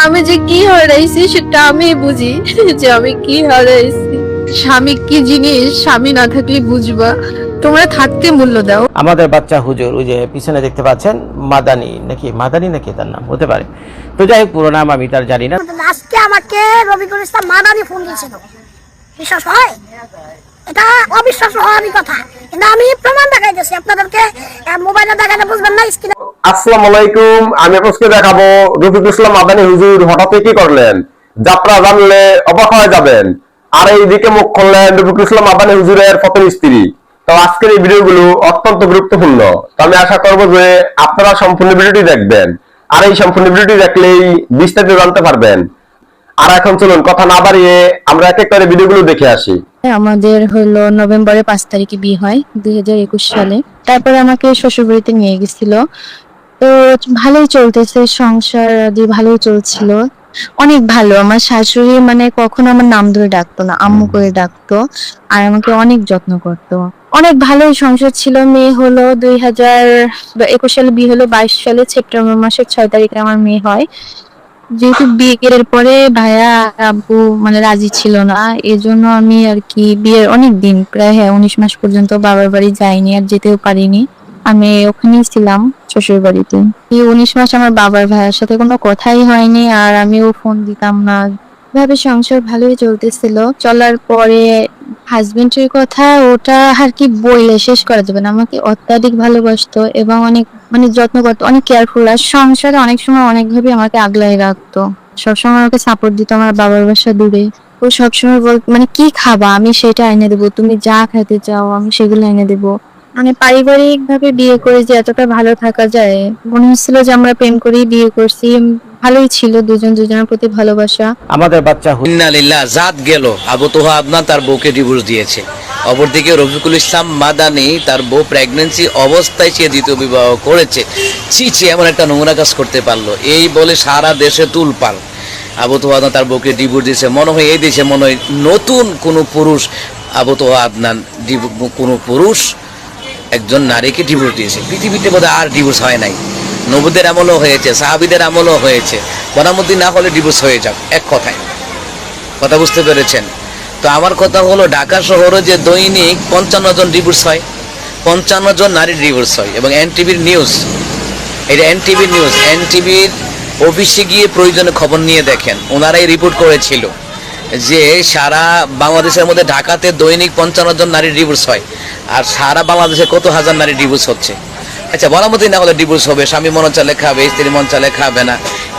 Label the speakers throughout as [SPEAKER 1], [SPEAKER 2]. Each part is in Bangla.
[SPEAKER 1] আমি যে কি হারাইছি সেটা আমি বুঝি, যে আমি কি হারাইছি। স্বামী কি জিনিস স্বামী না থাকলে বুঝবা, তোমরা থাকতে মূল্য দাও।
[SPEAKER 2] আমাদের বাচ্চা হুজুর, ওই যে পিছনে দেখতে পাচ্ছেন, মাদানি নাকি তার নাম হতে পারে। তো যাই হোক, পুরো নাম আমি তার জানি না।
[SPEAKER 3] আজকে আমাকে রবিকুল ইসলাম মাদানি ফোন দিয়েছিল, বিশ্বাস হয়? এটা অবিশ্বাস হওয়ারই কথা, কিন্তু আমি প্রমাণ দেখাইতেছি আপনাদেরকে। মোবাইলে দেখালে বুঝবেন না, স্ক্রিনে।
[SPEAKER 4] আসসালামু আলাইকুম, আমি আজকে দেখাবো রফিকুল ইসলাম মাদানি হুজুর হঠাৎ কি করলেন, যাত্রা জানলে অবাক হয়ে যাবেন। আর এইদিকে মুখ খুললেন রফিকুল ইসলাম মাদানি হুজুরের প্রথম স্ত্রী। তো আজকের এই ভিডিওগুলো অত্যন্ত গুরুত্বপূর্ণ, তো আমি আশা করবো যে আপনারা সম্পূর্ণ ভিডিওটি দেখবেন। আর এই সম্পূর্ণ ভিডিওটি দেখলেই বিস্তারিত জানতে পারবেন। আর এখন চলুন কথা না বাড়িয়ে আমরা এক এক করে ভিডিওগুলো দেখে আসি।
[SPEAKER 1] আমাদের হলো নভেম্বরের 5 তারিখে বিয়ে হয় 2021 সালে। তারপরে আমাকে শ্বশুর বাড়িতে নিয়ে গেছিল। তো ভালোই চলতেছে সংসার, আদি ভালোই চলছিল, অনেক ভালো। আমার শাশুড়ি মানে কখনো আমার নাম ধরে ডাকতো না, আম্মু করে ডাকতো, আর আমাকে অনেক যত্ন করতো। অনেক ভালোই সংসার ছিল। মেয়ে হলো 2021 সালে, বিয়ে হলো 22 সালে সেপ্টেম্বর মাসের 6 তারিখে আমার মেয়ে হয়। যেহেতু বিয়ের পরে ভাইয়া আব্বু মানে রাজি ছিল না, এজন্য আমি আর কি বিয়ের অনেক দিন, প্রায় 19 মাস পর্যন্ত বাবার বাড়ি যাইনি, আর যেতেও পারিনি। আমি ওখানেই ছিলাম শ্বশুর বাড়িতে। এই 19 মাস আমার বাবার ভাইয়ের সাথে কোনো কথাই হয়নি, আর আমিও ফোন দিতাম না। ভাবে সংসার ভালোই চলতেছিল। চলার পরে হাজবেন্ডের কথা ওটা আর কি বইলে শেষ করা যাবে না। আমাকে অত্যাধিক ভালোবাসতো এবং অনেক মানে যত্ন করতো, অনেক কেয়ারফুল। আর সংসারে অনেক সময় অনেকভাবে আমাকে আগলাই রাখতো, সবসময় আমাকে সাপোর্ট দিত। আমার বাবার বাসা দূরে, ও সবসময় বলতো মানে কি খাবা আমি সেটা এনে দেবো, তুমি যা খেতে চাও আমি সেগুলো এনে দেবো। মানে পারিবারিক ভাবে বিয়ে করে যে এতটা ভালো থাকা যায়, মনে হচ্ছিল যে আমরা প্রেম করেই বিয়ে করছি। ভালোই ছিল, দুজন দুজনের প্রতি ভালোবাসা।
[SPEAKER 2] আমাদের বাচ্চা
[SPEAKER 5] ইন্না লিল্লাহ, জাত গেল। আবু তোহা আদনান তার বউকে ডিভোর্স দিয়েছে। অপরদিকে রফিকুল ইসলাম মাদানি তার বউ প্রেগনেন্সি অবস্থায় সে দ্বিতীয় বিবাহ করেছে। ছি, এমন একটা নোংরা কাজ করতে পারলো, এই বলে সারা দেশে তুলপাল। আবু তোহা আদনান তার বউকে ডিভোর্স দিয়েছে। মনে হয় এই দেশে মনে হয় নতুন কোনো পুরুষ, আবু তোহা আদনান কোনো পুরুষ একজন নারীকে ডিভোর্স দিয়েছে। পৃথিবীতে বোধহয় আর ডিভোর্স হয় নাই। নবীদের আমলও হয়েছে, সাহাবীদের আমলও হয়েছে। বনামতি না হলে ডিভোর্স হয়ে যাক, এক কথায়। কথা বুঝতে পেরেছেন? তো আমার কথা হলো, ঢাকা শহরে যে দৈনিক 55 জন ডিভোর্স হয়, 55 জন নারীর ডিভোর্স হয়। এবং এনটিভির নিউজ, এটা এনটিভির নিউজ, এনটিভির অফিসে গিয়ে প্রয়োজনে খবর নিয়ে দেখেন। ওনারাই রিপোর্ট করেছিল যে সারা বাংলাদেশের মধ্যে ঢাকাতে দৈনিক 55 জন নারীর ডিভোর্স হয়, আর সারা বাংলাদেশে কত হাজার নারী ডিভোর্স হচ্ছে। আচ্ছা, বলামতি না হলে ডিভোর্স হবে, স্বামী মন চালে খাবে, স্ত্রী মন চালে খাবে না।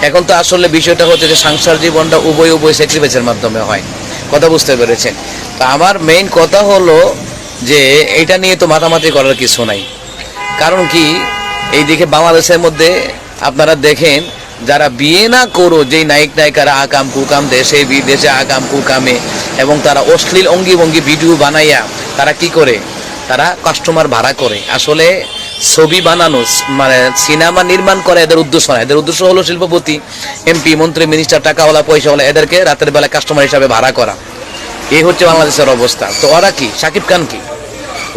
[SPEAKER 5] এখন তো আসলে বিষয়টা হচ্ছে যে সংসার জীবনটা উভয় স্যাক্রিফাইসের মাধ্যমে হয়। কথা বুঝতে পেরেছেন? তো আমার মেইন কথা হলো যে এইটা নিয়ে তো মাতামাতি করার কিছু নাই। কারণ কি, এইদিকে বাংলাদেশের মধ্যে আপনারা দেখেন, যারা বিয়ে না করো যেই নায়ক নায়িকারা আকাম কুকাম দেশে বিদেশে আকাম কুকামে, এবং তারা অশ্লীল অঙ্গি ভঙ্গি ভিডিও বানাইয়া তারা কি করে, তারা কাস্টমার ভাড়া করে। আসলে ছবি বানানো মানে সিনেমা নির্মাণ করে এদের উদ্দেশ্য না। এদের উদ্দেশ্য হলো শিল্পপতি, এমপি, মন্ত্রী, মিনিস্টার, টাকাওয়ালা, পয়সাওয়ালা, এদেরকে রাতের বেলা কাস্টমার হিসাবে ভাড়া করা। এই হচ্ছে বাংলাদেশের অবস্থা। তো ওরা কি, শাকিব খান কি,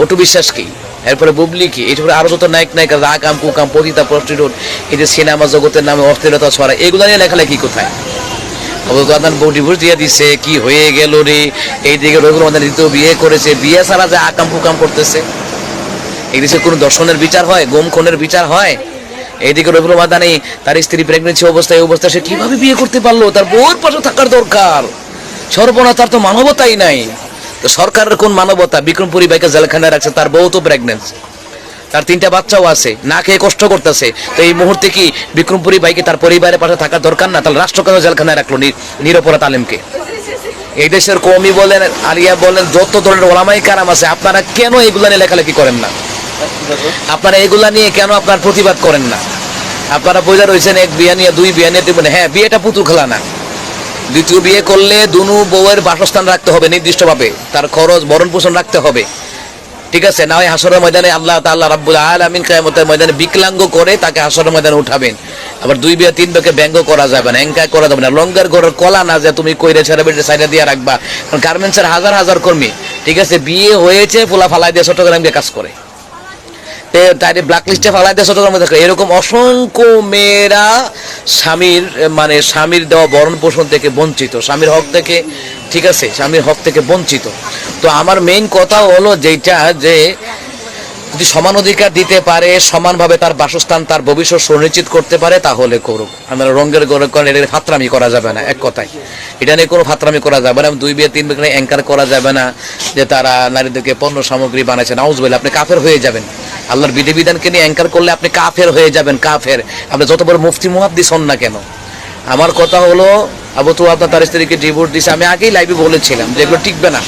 [SPEAKER 5] অটু বিশ্বাস কি, এরপরে বুবলি কি, এরপরে আরো যত নায়ক নায়িকা আকাম কুকাম পতিতা প্রস্টিটিউট, এই যে সিনেমা জগতের নামে অশ্লীলতা ছড়া, এগুলো নিয়ে লেখালেখি কোথায়? বউ ডিভোর্স দিয়ে দিছে, কি হয়ে গেল রে। এইদিকে রবিউল মাদানি দ্বিতীয় বিয়ে করেছে, বিয়ে ছাড়া যে আকাম কুকাম করতেছে। এই দেশে কোনো দর্শনের বিচার হয়, গোম খুনের বিচার হয়? এইদিকে রবিউল মাদানি তার স্ত্রী প্রেগনেন্সি অবস্থায় সে কিভাবে বিয়ে করতে পারলো? তার বউর পাশে থাকার দরকার। সর্বনা, তার তো মানবতাই নাই। তো সরকারের কোন মানবতা? বিক্রমপুরী বাইকে জেলখানায় রাখছে, তার বউ তো প্রেগনেন্ট, তার 3টা বাচ্চাও আছে, না খেয়ে কষ্ট করতেছে। তো এই মুহূর্তে কি বিক্রমপুরী বাইকে তার পরিবারের পাশে থাকার দরকার না? তাহলে রাষ্ট্র কেন জেলখানায় রাখলো নিরপরাধ আলেমকে? এই দেশের কওমি বলেন, আলিয়া বলেন, যত ধরনের ওলামায়ে কেরাম আছে, আপনারা কেন এগুলা নিয়ে লেখালেখি করেন না? আপনারা এগুলা নিয়ে কেন আপনার প্রতিবাদ করেন না? আপনারা বোঝা রয়েছেন এক বিয়া নিয়ে, 2 বিয়া নিয়ে দেবেন। হ্যাঁ, বিয়েটা পুতুল খেলা না। দ্বিতীয় বিয়ে করলে দুনু বউয়ের বাসস্থান রাখতে হবে নির্দিষ্টভাবে, তার খরচ ভরণ পোষণ রাখতে হবে, ঠিক আছে? না হয় হাসরের ময়দানে আল্লাহ তাআলা রাব্বুল আলামিন কিয়ামতের ময়দানে বিকলাঙ্গ করে তাকে হাসরের ময়দানে উঠাবেন। আবার 2 বিয়া 3 বিয়াকে ব্যঙ্গ করা যাবে না, এঙ্কা করা যাবে না। লঙ্গার ঘরের কলা না যে তুমি কইরে ছেড়ে বেড়ে সাইডে দিয়ে রাখবা। কারণ গার্মেন্টসের হাজার হাজার কর্মী, ঠিক আছে, বিয়ে হয়েছে, পোলা ফালাই দিয়ে চট্টগ্রামে কাজ করে। তাই ব্ল্যাক লিস্টে ফেলাই দিয়ে চট্টগ্রামে দেখো, এরকম অসংখ্য মেয়েরা স্বামীর দেওয়া ভরণ পোষণ থেকে বঞ্চিত, স্বামীর হক থেকে, ঠিক আছে, স্বামীর হক থেকে বঞ্চিত। তো আমার মেইন কথা হলো যেটা, যে যদি সমান অধিকার দিতে পারে, সমানভাবে তার বাসস্থান, তার ভবিষ্যৎ সুনিশ্চিত করতে পারে, তাহলে করুক। আমরা রঙের গড়ে করেন, এটা ফাতরামি করা যাবে না, এক কথায় এটা নিয়ে কোনো ফাতরামি করা যাবে না। 2 বিয়ে 3 বিয়ে অ্যাঙ্কার করা যাবে না যে তারা নারীদেরকে পণ্য সামগ্রী বানাইছে। নাউজুবিল্লাহ, আপনি কাফের হয়ে যাবেন। আল্লাহর বিধিবিধানকে নিয়ে অ্যাঙ্কার করলে আপনি কাফের হয়ে যাবেন, কাফের। আপনি যত বড় মুফতি মুহাদ্দিস হন না কেন। আমার কথা হলো, আবু তো আপনার তার স্ত্রীকে ডিভোর্স দিছে, আমি আগেই লাইভে বলেছিলাম যে এগুলো টিকবে না।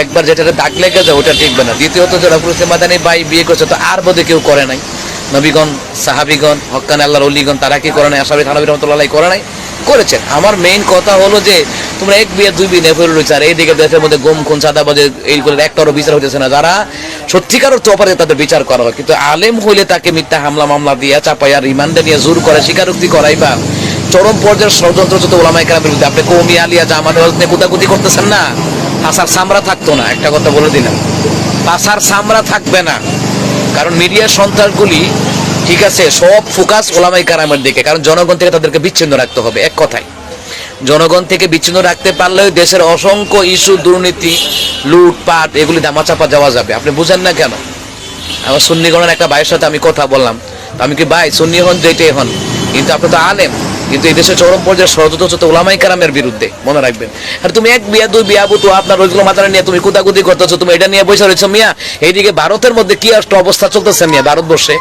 [SPEAKER 5] একবার যেটা দাগ লেগে যায় ওটা টিকবে না। দ্বিতীয়ত, যে রফুল ইসলাম মাদানী ভাই বিয়ে করছে, তো আর বোধে কেউ করে নাই। নবীগণ, সাহাবিগণ, হক্কানে আল্লাহর ওলিগণ, তারা কি করে নাই? আশরাফি থানভী রাহমাতুল্লাহ করে নাই? করেছেন। আমার মেইন কথা হলো যে তোমরা 1 বিয়ে 2 বিয়ে নেফল রয়েছে, আর এইদিকে দেশের মধ্যে গুম খুন চাঁদাবাজি এইগুলোর একটারও বিচার হইতেছে না। যারা সত্যিকার অর্থে অপরাধী তাদের বিচার করা হয়, কিন্তু আলেম হইলে তাকে মিথ্যা হামলা মামলা দিয়ে চাপাইয়া রিমান্ডে নিয়ে জোর করে স্বীকারোক্তি করাইবা। চরম পর্যায়ের ষড়যন্ত্র যত ওলামায়ে কেরামের বিরুদ্ধে। আপনি কওমি আলিয়া জামাতের নিয়ে কুতাকুতি করতেছেন না, পাছার চামড়া থাকতো না। একটা কথা বলে দিলাম, পাছার চামড়া থাকবে না। কারণ মিডিয়ার সন্ত্রাসগুলি, ঠিক আছে, সব ফোকাস ওলামায়ে কেরামের দিকে। কারণ জনগণ থেকে তাদেরকে বিচ্ছিন্ন রাখতে হবে। এক কথায়, জনগণ থেকে বিচ্ছিন্ন রাখতে পারলেও দেশের অসংখ্য ইস্যু, দুর্নীতি, লুটপাট, এগুলি ধামাচাপা যাওয়া যাবে। আপনি বুঝেন না কেন? আমার সুন্নিগণের একটা ভাইয়ের সাথে আমি কথা বললাম, তো আমি কি ভাই সুন্নি হন যেটাই হন, কিন্তু আপনি তো আলেম, কিন্তু এই দেশের চরম পর্যায়ে ষড়যন্ত্র হচ্ছে ওলামায়ে কেরামের বিরুদ্ধে, মনে রাখবেন। আর তুমি 1 বিয়া 2 বিয়া তো আপনার রোজগুলো মাথায় নিয়ে তুমি কুতাকুতি করতেছো, তুমি এটা নিয়ে বসে রয়েছো মিয়া। এইদিকে ভারতের মধ্যে কি একটা অবস্থা চলতেছে মিয়া, ভারতবর্ষে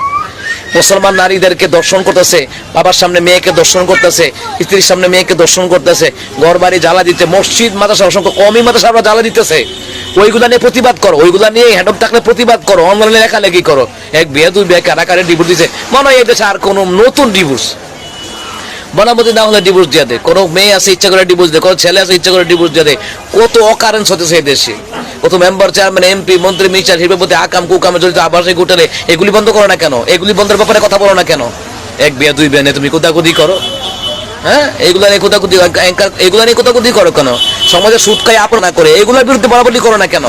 [SPEAKER 5] মুসলমান নারীদেরকে দর্শন করতেছে, বাবার সামনে মেয়েকে দর্শন করতেছে, স্ত্রীর সামনে মেয়েকে দর্শন করতেছে, ঘর বাড়ি জ্বালা দিতে, মসজিদ মাদ্রাসা, অসংখ্য কওমি মাদ্রাসা জ্বালা দিতেছে। ওইগুলা নিয়ে প্রতিবাদ করো, ওইগুলা নিয়ে হ্যান্ড থাকলে প্রতিবাদ করো, অনলাইনে লেখালেখি করো। 1 বিয়ে 2 বিয়ে কারাকারে ডিভোর্স দিছে, মনে হয় এই দেশে আর কোনো নতুন ডিভোর্স বনামতি না হলে ডিভোর্স দিয়ে দেয়। কোনো মেয়ে আছে ইচ্ছা করে ডিভোর্স দেয়, কোনো ছেলে আছে ইচ্ছা করে ডিভোর্স দিয়ে দেয়। কত অকারেন্স হতেছে এই দেশে। কত মেম্বার, চেয়ারম্যান, এমপি, মন্ত্রী, মিনিস্টার, হিরোপতি, আকাম কুকামে জড়িত, আবাসিক হোটেলে, এগুলি বন্ধ করো না কেন? এগুলি বন্ধের ব্যাপারে কথা বলো না কেন? 1 বিয়ে 2 বিয়ে নিয়ে তুমি কুতাকুতি করো, হ্যাঁ? এগুলা নিয়ে কুতাকুতি, এগুলা নিয়ে কুতাকুতি করো কেন? সমাজে সুদ খাই আপন না করে এগুলোর বিরুদ্ধে বলাবলি করো না কেন?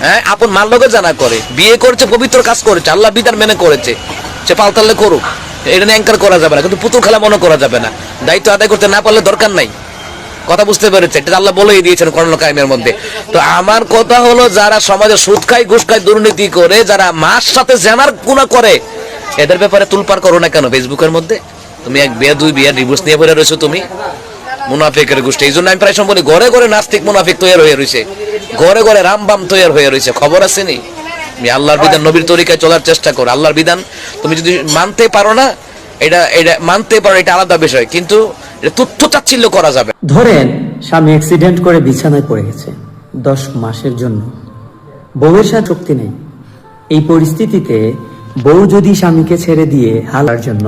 [SPEAKER 5] হ্যাঁ, আপন মাল লোকের জানা করে, বিয়ে করেছে, পবিত্র কাজ করেছে, আল্লাহ বিধান মেনে করেছে, সে পাল্টালে করুক। এটা নিয়ে অ্যাঙ্কার করা যাবে না, কিন্তু পুতুল খেলা মনে করা যাবে না। দায়িত্ব আদায় করতে না পারলে দরকার নাই। কথা বুঝতে পেরেছে? এটা আল্লাহ বলেই দিয়েছেন কোরআন কারিমের মধ্যে। তো আমার কথা হলো, যারা সমাজে সুদ খায়, ঘুষ খায়, দুর্নীতি করে, যারা মার সাথে জানার গুনাহ করে, এদের ব্যাপারে তুলপার করো না কেন ফেসবুকের মধ্যে? তুমি 1 বিয়ে 2 বিয়ে ডিভোর্স নিয়ে পড়ে রয়েছো, তুমি মুনাফিকের গোষ্ঠী। এই জন্য আমি প্রায় সময় বলি, ঘরে ঘরে নাস্তিক মুনাফিক তৈরি হয়ে রয়েছে, ঘরে ঘরে রামবাম তৈরি হয়ে রয়েছে। খবর আছে নি? তুমি আল্লাহর বিধান, নবীর তরিকায় চলার চেষ্টা করো। আল্লাহর বিধান তুমি যদি মানতে পারো না, এটা মানতে পারো, এটা আলাদা বিষয়, কিন্তু এটা তুচ্ছ তাচ্ছিল্য করা যাবে।
[SPEAKER 6] ধরেন স্বামী অ্যাক্সিডেন্ট করে বিছানায় পড়ে গেছে 10 মাসের জন্য, বউয়ের সাথে শক্তি নেই। এই পরিস্থিতিতে বউ যদি স্বামীকে ছেড়ে দিয়ে হালার জন্য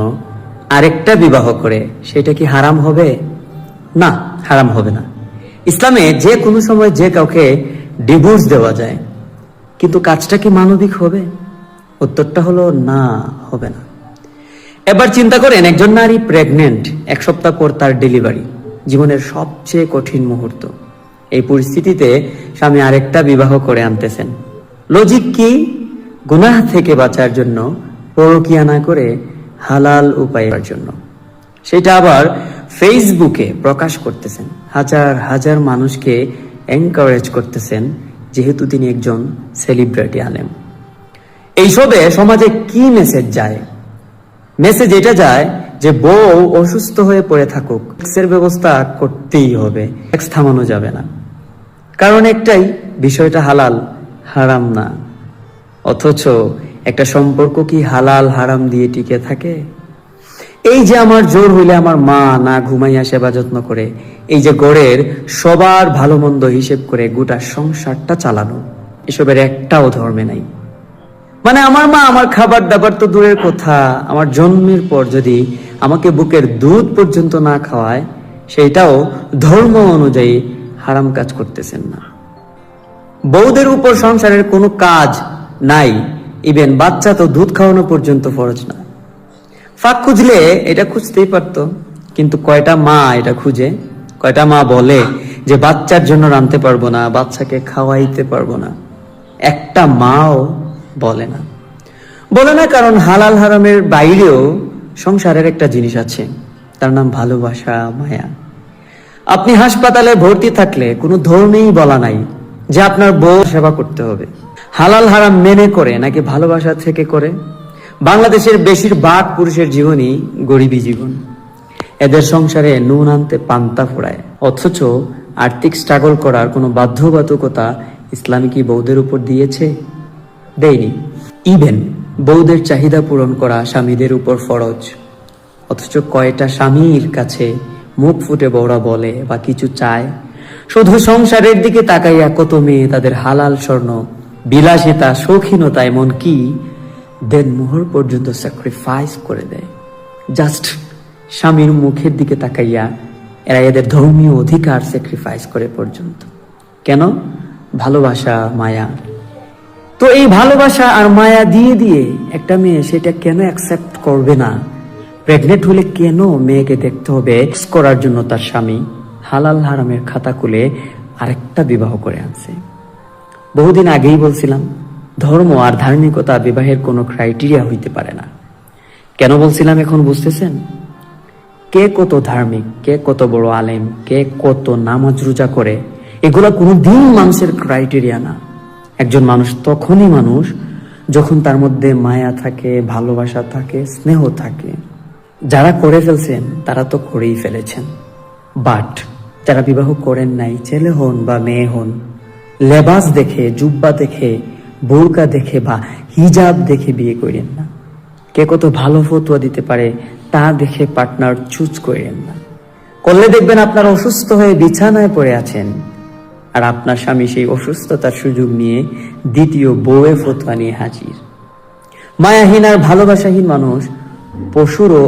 [SPEAKER 6] আরেকটা বিবাহ করে, সেটা কি হারাম হবে? না, হারাম হবে না। ইসলামে যে কোনো সময় যে কাউকে ডিভোর্স দেওয়া যায়, কিন্তু কাজটা কি মানবিক হবে? উত্তরটা হলো না, হবে না। এবার চিন্তা করেন, একজন নারী প্রেগনেন্ট, 1 সপ্তাহ পর তার ডেলিভারি, জীবনের সবচেয়ে কঠিন মুহূর্ত। এই পরিস্থিতিতে স্বামী আরেকটা বিবাহ করে আনতেছেন। লজিক কি? গুনাহ থেকে বাঁচার জন্য, পরকিয়া না করে হালাল উপায়ের জন্য। সেটা আবার ফেসবুকে প্রকাশ করতেছেন, হাজার হাজার মানুষকে এনকারেজ করতেছেন, যেহেতু তিনি একজন সেলিব্রিটি আলেম। এইসবে সমাজে কি মেসেজ যায়? মেসেজ এটা যায় যে বউ অসুস্থ হয়ে পড়ে থাকুক, সেক্সের ব্যবস্থা করতেই হবে, সেক্স থামানো যাবে না। কারণ একটাই, বিষয়টা হালাল, হারাম না। অথচ একটা সম্পর্ক কি হালাল হারাম দিয়ে টিকে থাকে? এই যে আমার জোর হইলে আমার মা না ঘুমাইয়া সেবা যত্ন করে, এই যে গড়ের সবার ভালো মন্দ হিসেব করে গোটা সংসারটা চালানো, এসবের একটাও ধর্মে নাই। মানে আমার মা আমার খাবার দাবার তো দূরের কথা, আমার জন্মের পর যদি আমাকে বুকের দুধ পর্যন্ত না খাওয়ায়, সেইটাও ধর্ম অনুযায়ী হারাম কাজ করতেছেন না। বউদের উপর সংসারের কোনো কাজ নাই, ইভেন বাচ্চা তো দুধ খাওয়ানো পর্যন্ত ফরজ না। ফাঁক খুঁজলে এটা খুঁজতেই পারতো, কিন্তু কয়টা মা এটা খুঁজে? কয়টা মা বলে যে বাচ্চার জন্য রাঁধতে পারবো না, বাচ্চাকে খাওয়াইতে পারবো না? একটা মাও বলে না। বলে না, কারণ হালাল হারামের বাইরেও সংসারের একটা জিনিস আছে, তার নাম ভালোবাসা, মায়া। আপনি হাসপাতালে ভর্তি থাকলে কোনো ধর্মেই বলা নাই যে আপনার বউ সেবা করতে হবে। হালাল হারাম মেনে করে নাকি ভালোবাসা থেকে করে? বাংলাদেশের বেশিরভাগ পুরুষের জীবনই গরিবী জীবন। এদের সংসারে নুন আনতে পান্তা ফোড়ায়, অথচ আর্থিক স্ট্রাগল করার কোনো বাধ্যবাধকতা ইসলামী কি বউদের উপর দিয়েছে? দেয়নি। ইভেন বউদের চাহিদা পূরণ করা স্বামীদের উপর ফরজ, অথচ কয়টা স্বামীর কাছে মুখ ফুটে বউরা বলে বা কিছু চায়? শুধু সংসারের দিকে তাকাইয়া কত মেয়ে তাদের হালাল স্বর্ণ, বিলাসিতা, শৌখিনতা, এমন কি দেন মোহর পর্যন্ত স্যাক্রিফাইস করে দেয় জাস্ট স্বামীর মুখের দিকে তাকাইয়া। এরা এদের ধর্মীয় অধিকার স্যাক্রিফাইস করে পর্যন্ত। কেন? ভালোবাসা, মায়া। তো এই ভালোবাসা আর মায়া দিয়ে দিয়ে একটা মেয়ে সেটা কেন অ্যাকসেপ্ট করবে না? প্রেগনেন্ট হলে কেন মেয়েকে দেখতে হবে এক্স করার জন্য তার স্বামী হালাল হারামের খাতা খুলে আরেকটা বিবাহ করে আনছে? বহুদিন আগেই বলছিলাম, ধর্ম আর ধার্মিকতা বিবাহের কোনো ক্রাইটেরিয়া হইতে পারে না। কেন বলছিলাম এখন বুঝতেছেন? কে কত ধার্মিক, কে কত বড় আলেম, কে কত নামাজ রোজা করে, এগুলা কোনোদিন মানুষের ক্রাইটেরিয়া না। একজন মানুষ তখনই মানুষ যখন তার মধ্যে মায়া থাকে, ভালোবাসা থাকে, স্নেহ থাকে। যারা করে ফেলছেন তারা তো করেই ফেলেছেন, বাট যারা বিবাহ করেন নাই, ছেলে হন বা মেয়ে হন, লেবাস দেখে, জুব্বা দেখে, বোরকা দেখে বা হিজাব দেখে বিয়ে করেন না। কে কত ভালো ফতোয়া দিতে পারে তা দেখে পার্টনার চুজ করেন না। করলে দেখবেন আপনার অসুস্থ হয়ে বিছানায় পড়ে আছেন, আর আপনার স্বামী সেই অসুস্থতার সুযোগ নিয়ে দ্বিতীয় বউয়ের ফতোয়া নিয়ে হাজির। মায়াহীন আর ভালোবাসাহীন মানুষ পশুরও